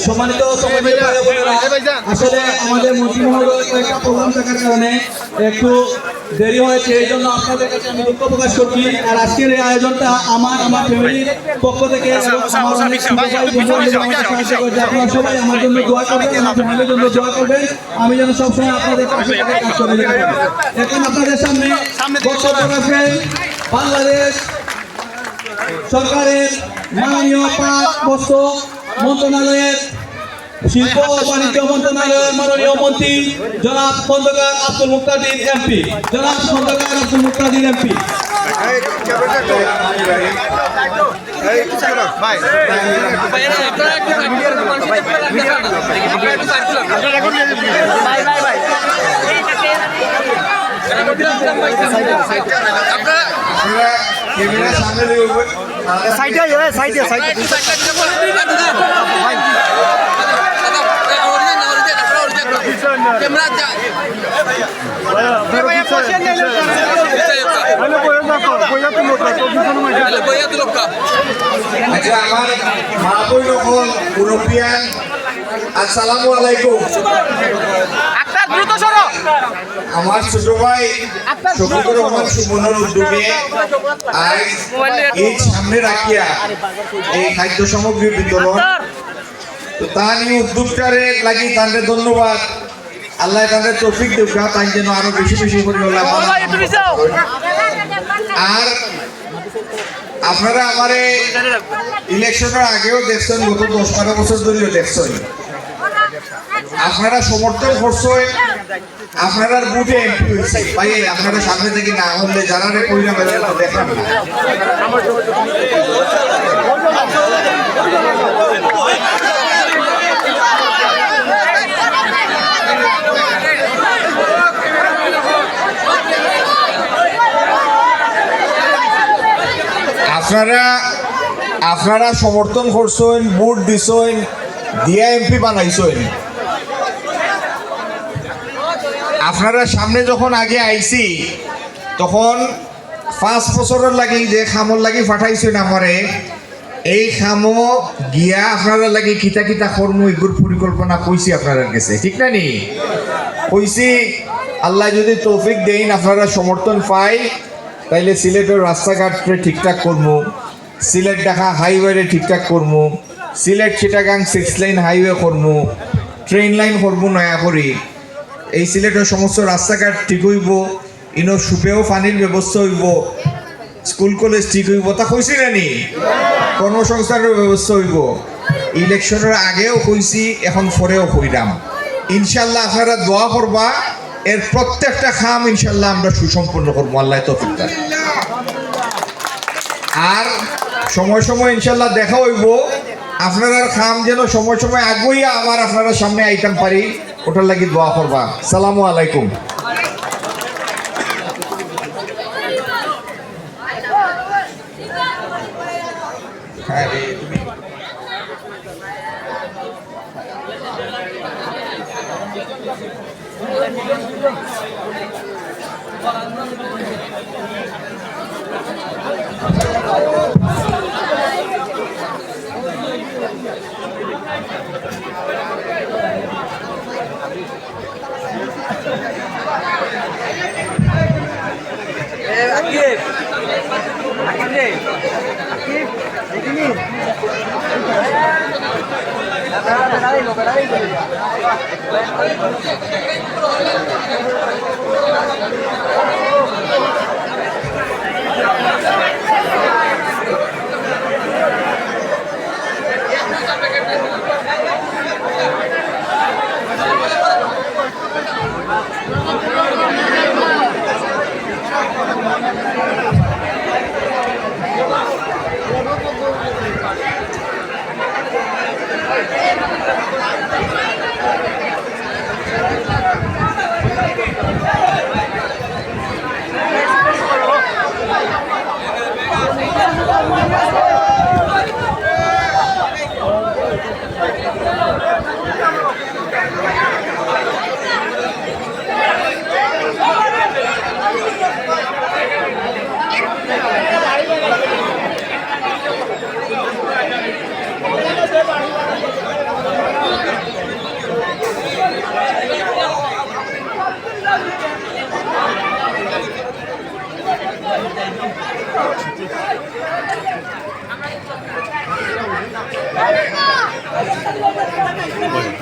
সম্মানিত আসলে আমাদের মন্ত্রী মহোদয় কয়েকটা প্রোগ্রাম থাকার কারণে একটু দেরি হয়েছে, এই জন্য আপনাদের কাছে আমি দুঃখ প্রকাশ করছি। আর আজকের এই আয়োজনটা আমার ফ্যামিলির পক্ষ থেকে আপনারা সবাই আমার জন্য দোয়া করবেন, আমার ফ্যামিলির জন্য দোয়া করবেন, আমি যেন সবসময় আপনাদের পাশে থেকে কাজ করে যেতে পারি। এখন আপনাদের সামনে বক্তব্য রাখবেন বাংলাদেশ সরকারের মাননীয় পাট বস্ত্র মন্ত্রণালয়ের শিল্প ও বাণিজ্য মন্ত্রণালয়ের মাননীয় মন্ত্রী জনাব খন্দকার আব্দুল মুক্তাদির এমপি। আসসালামু আলাইকুম। আমার ছোট ভাই শফিকুর রহমান সুমনের উদ্যোগে আজ ঈদ সামনে রাখিয়া এই খাদ্য সামগ্রী বিতরণ, তো তার এই উদ্যোগটারে লাগি তাদের ধন্যবাদ। আল্লাহ তাদের তৌফিক দেব, তাই যেন আরো বেশি বেশি করে আর আপনারা আমার ইলেকশনের আগেও দেখছেন, গত 10-12 বছর ধরেও দেখছেন, আপনারা সমর্থন করছেন, আপনারা বুটে এমপি হয়েছে ভাই, আপনারা সামনে থেকে না হলে যারা পরিণাম দেখান না। আপনারা সমর্থন করছেন, ভোট দিছেন, দিয়া এমপি বানাইছেন। আপনারা সামনে যখন আগে আইছি তখন 5 বছরের লাগি যে খামর লাগি পাঠাইছেন আমারে, এই খামো গিয়া আপনারা লাগি কিতা কিতা কর্ম এগুর পরিকল্পনা কইছি আপনাদের কাছে, ঠিক না নি? কইছি আল্লাহ যদি তৌফিক দেন, আপনারা সমর্থন পাই, তাইলে সিলেটের রাস্তাঘাটে ঠিকঠাক করবো, সিলেট ঢাকা হাইওয়ে ঠিকঠাক করবো, সিলেট চিটাগাং 6 লাইন হাইওয়ে করবো, ট্রেন লাইন করবো নয়া করি, এই সিলেটের সমস্ত রাস্তাঘাট ঠিক হইব, ইনো সুপেও পানির ব্যবস্থা হইব, স্কুল কলেজ ঠিক হইব, তা কইছি নানি? কর্মসংস্থানের ব্যবস্থা হইব। ইলেকশনের আগেও কইছি, এখন পরেও কইরাম। ইনশাল্লাহ আপনারা দোয়া করবা, এর প্রত্যেকটা খাম ইনশাল্লাহ আমরা সুসম্পন্ন করবো, আল্লাহ তৌফিক দেন। আর সময় সময় ইনশাল্লাহ দেখা হইব, আপনার খাম যেন সময় সময় আগুইয়া আমার আপনারা সামনে আইতাম পারি, ওটার লাগি দোয়া করবা। সালামু আলাইকুম। Hey,